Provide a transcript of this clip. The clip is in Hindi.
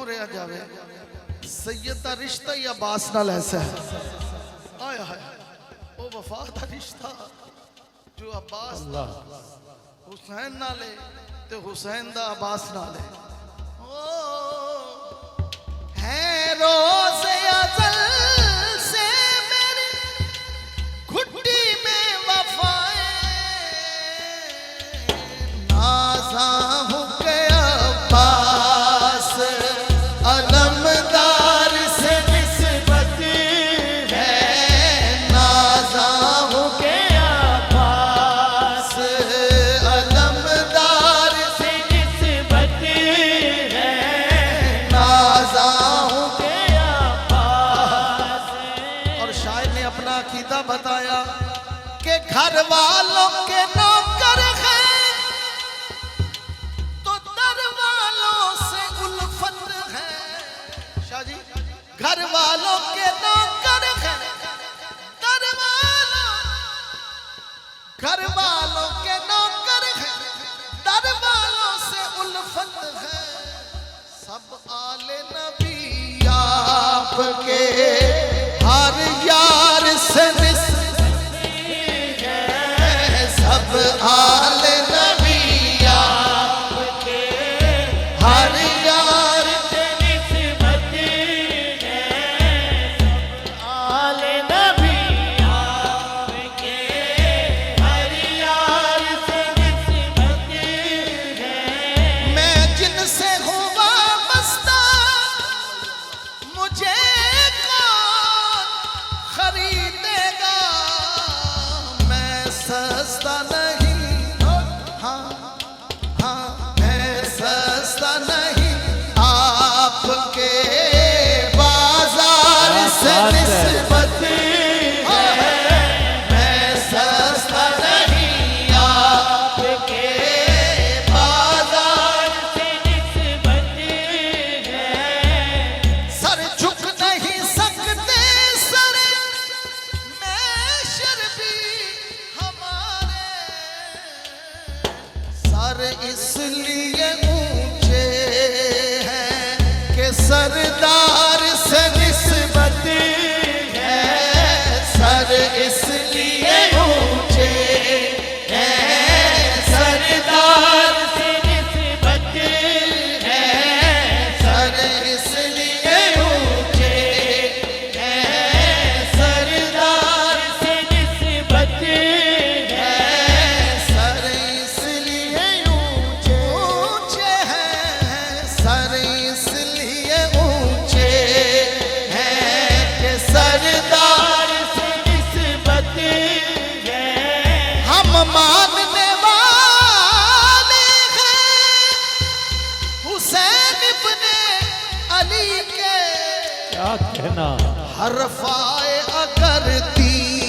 क्यों रहा जावे सैयद का रिश्ता ही अब्बास नाल ऐसा है। आय हाय वो वफा का रिश्ता जो अब्बास हुसैन नाले ते हुसैन दा अब्बास नाले है रोज़े अज़ल से मेरी घुट्टी में वफाए नाज़ा हूँ के अब्बास अलमदार से निस्बत है नाज़ा हूँ के अब्बास अलमदार से निस्बत है नाज़ा हूँ के अब्बास। और शायर ने अपना अकीदा बताया कि घर वालों के नौकर हैं तो दर वालों से उल्फत है। शाह जी घर वालों के नौकर हैं घर वालों के नौकर हैं दर वालों से उल्फत है। सब आले नबी आपके हर यार से सब आले नबी आपके हर यार से निस्बत है। आले नबी आपके हर यार से निस्बत है। मैं जिनसे हूँ वाबस्ता मुझे कौन खरीदेगा मैं सस्ता नहीं हाँ हाँ मैं सस्ता नहीं आपके बाजार से निस्बत है। मैं सस्ता नहीं आपके बाजार से निस्बत है। सर झुक नहीं सकते सर मैं शर्बी हमारे सर इसलिए ऊंचे हैं कि सरदार से निस्बत है। सर इसलिए ऊंचे हैं सरदार से निस्बत है। सर इसलिए ऊंचे हैं सरदार से निस्बत है। सर इसलिए ऊंचे हैं सर इसलिए ऊंचे हैं कि सरदार से निस्बत है। हम मानने वाले हैं हुसैन इब्ने अली के क्या कहना हरफाए अगर तीर